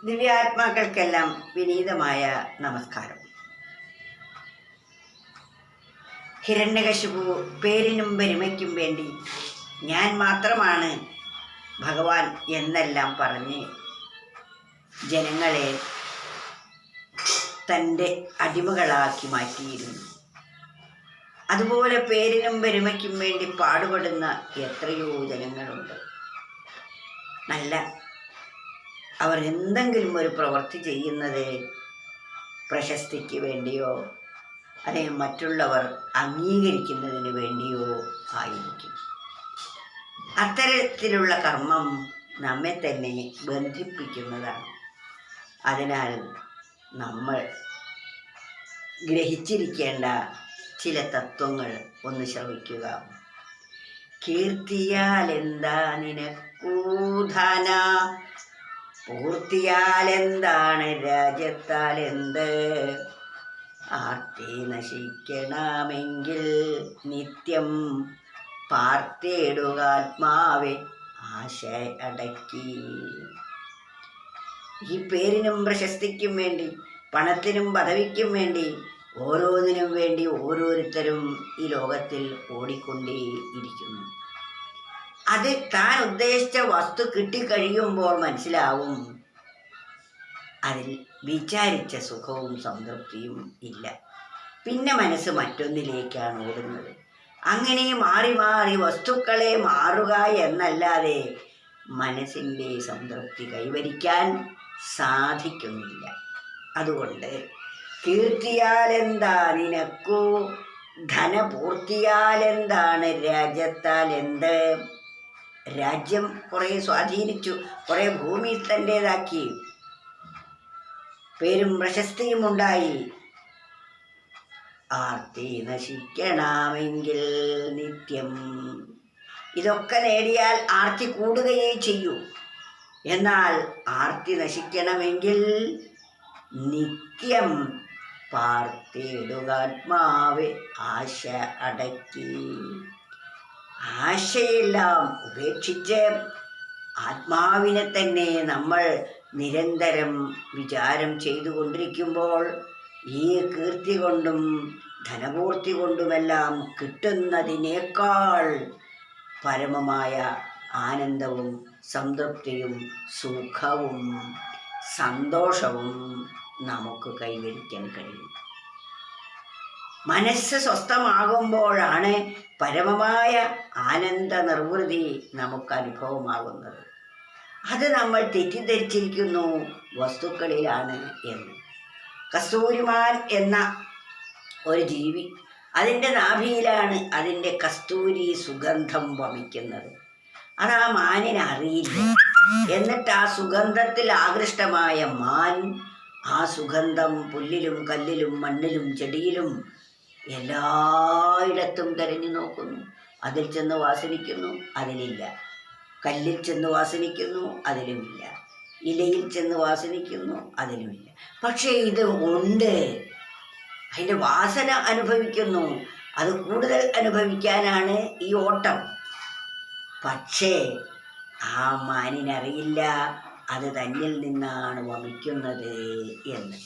ദിവ്യാത്മാക്കൾക്കെല്ലാം വിനീതമായ നമസ്കാരം. ഹിരണ്യകശിപു പേരിനും പെരുമയ്ക്കും വേണ്ടി ഞാൻ മാത്രമാണ് ഭഗവാൻ എന്നെല്ലാം പറഞ്ഞ് ജനങ്ങളെ തൻ്റെ അടിമകളാക്കി മാറ്റിയിരുന്നു. അതുപോലെ പേരിനും പെരുമയ്ക്കും വേണ്ടി പാടുപെടുന്ന എത്രയോ ജനങ്ങളുണ്ട്. അവർ എന്തെങ്കിലും ഒരു പ്രവൃത്തി ചെയ്യുന്നത് പ്രശസ്തിക്ക് വേണ്ടിയോ അല്ലെങ്കിൽ മറ്റുള്ളവർ അംഗീകരിക്കുന്നതിന് വേണ്ടിയോ ആയിരിക്കും. അത്തരത്തിലുള്ള കർമ്മം നമ്മെ തന്നെ ബന്ധിപ്പിക്കുന്നതാണ്. അതിനാൽ നമ്മൾ ഗ്രഹിച്ചിരിക്കേണ്ട ചില തത്വങ്ങൾ ഒന്ന് ശ്രവിക്കുക. കീർത്തിയാലെന്താ നിനക്കൂധന, പൂർത്തിയാലെന്താണ് രാജ്യത്താലെന്ത്, ആർത്തി നശിക്കണമെങ്കിൽ നിത്യം പാർത്തിടുകാത്മാവെ ആശ അടക്കി. ഈ പേരിനും പ്രശസ്തിക്കും വേണ്ടി, പണത്തിനും പദവിക്കും വേണ്ടി, ഓരോന്നിനും വേണ്ടി ഓരോരുത്തരും ഈ ലോകത്തിൽ ഓടിക്കൊണ്ടേയിരിക്കുന്നു. അത് താൻ ഉദ്ദേശിച്ച വസ്തു കിട്ടിക്കഴിയുമ്പോൾ മനസ്സിലാവും അതിൽ വിചാരിച്ച സുഖവും സംതൃപ്തിയും ഇല്ല. പിന്നെ മനസ്സ് മറ്റൊന്നിലേക്കാണ് ഓടുന്നത്. അങ്ങനെ മാറി മാറി വസ്തുക്കളെ മാറുക എന്നല്ലാതെ മനസ്സിൻ്റെ സംതൃപ്തി കൈവരിക്കാൻ സാധിക്കുന്നില്ല. അതുകൊണ്ട് കീർത്തിയാലെന്താ നിനക്കു, ധനപൂർത്തിയാലെന്താണ് രാജ്യത്താൽ എന്ത്. രാജ്യം കുറേ സ്വാധീനിച്ചു, കുറേ ഭൂമി തൻ്റേതാക്കി, പേരും പ്രശസ്തിയും ഉണ്ടായി. ആർത്തി നശിക്കണമെങ്കിൽ നിത്യം, ഇതൊക്കെ നേടിയാൽ ആർത്തി കൂടുകയേ ചെയ്യൂ. എന്നാൽ ആർത്തി നശിക്കണമെങ്കിൽ നിത്യം പാർത്തിടുകാത്മാവെ ആശ അടക്കി. ആശയെല്ലാം ഉപേക്ഷിച്ച് ആത്മാവിനെ തന്നെ നമ്മൾ നിരന്തരം വിചാരം ചെയ്തുകൊണ്ടിരിക്കുമ്പോൾ ഈ കീർത്തി കൊണ്ടും ധനപൂർത്തി കൊണ്ടുമെല്ലാം കിട്ടുന്നതിനേക്കാൾ പരമമായ ആനന്ദവും സംതൃപ്തിയും സുഖവും സന്തോഷവും നമുക്ക് കൈവരിക്കാൻ കഴിയും. മനസ്സ് സ്വസ്ഥമാകുമ്പോഴാണ് പരമമായ ആനന്ദ നിർവൃതി നമുക്ക് അനുഭവമാകുന്നത്. അത് നമ്മൾ തെറ്റിദ്ധരിച്ചിരിക്കുന്നു വസ്തുക്കളിലാണ് എന്ന്. കസ്തൂരിമാൻ എന്ന ഒരു ജീവി, അതിൻ്റെ നാഭിയിലാണ് അതിൻ്റെ കസ്തൂരി സുഗന്ധം വമിക്കുന്നത്. അത് ആ മാനിന് അറിയില്ല. എന്നിട്ട് ആ സുഗന്ധത്തിൽ ആകൃഷ്ടമായ മാൻ ആ സുഗന്ധം പുല്ലിലും കല്ലിലും മണ്ണിലും ചെടിയിലും എല്ലായിടത്തും തിരഞ്ഞു നോക്കുന്നു. അതിൽ ചെന്ന് വാസനിക്കുന്നു, അതിലില്ല. കല്ലിൽ ചെന്ന് വാസനിക്കുന്നു, അതിലുമില്ല. ഇലയിൽ ചെന്ന് വാസനിക്കുന്നു, അതിലുമില്ല. പക്ഷേ ഇത് ഉണ്ട്, അതിൻ്റെ വാസന അനുഭവിക്കുന്നു. അത് കൂടുതൽ അനുഭവിക്കാനാണ് ഈ ഓട്ടം. പക്ഷേ ആ മാനിനറിയില്ല അത് തന്നിൽ നിന്നാണ് വമിക്കുന്നത് എന്ന്.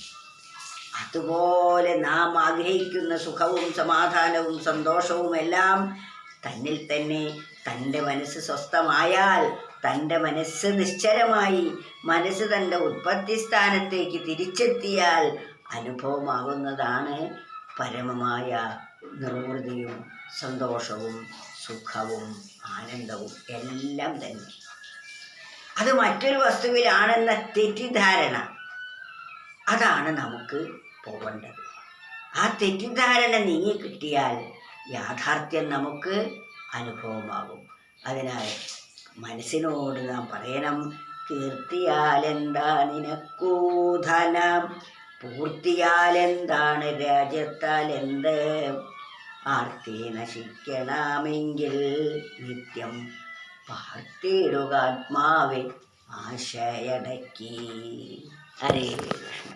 അതുപോലെ നാം ആഗ്രഹിക്കുന്ന സുഖവും സമാധാനവും സന്തോഷവും എല്ലാം തന്നിൽ തന്നെ, തൻ്റെ മനസ്സ് സ്വസ്ഥമായാൽ, തൻ്റെ മനസ്സ് നിശ്ചലമായി, മനസ്സ് തൻ്റെ ഉത്പത്തി സ്ഥാനത്തേക്ക് തിരിച്ചെത്തിയാൽ അനുഭവമാകുന്നതാണ് പരമമായ നിർവൃതിയും സന്തോഷവും സുഖവും ആനന്ദവും എല്ലാം തന്നെ. അത് മറ്റൊരു വസ്തുവിലാണെന്ന തെറ്റിദ്ധാരണ, അതാണ് നമുക്ക് പോകേണ്ടത്. ആ തെറ്റിദ്ധാരണ നീങ്ങിക്കിട്ടിയാൽ യാഥാർത്ഥ്യം നമുക്ക് അനുഭവമാകും. അതിനാൽ മനസ്സിനോട് നാം പറയണം, കീർത്തിയാലെന്താ നിനക്കൂ ധനം, പൂർത്തിയാലെന്താണ് രാജ്യത്താൽ എന്ത്, ആർത്തി നശിക്കണമെങ്കിൽ നിത്യം പാർത്തിടുകാത്മാവെ ആശയടക്കി. ഹരേ കൃഷ്ണ.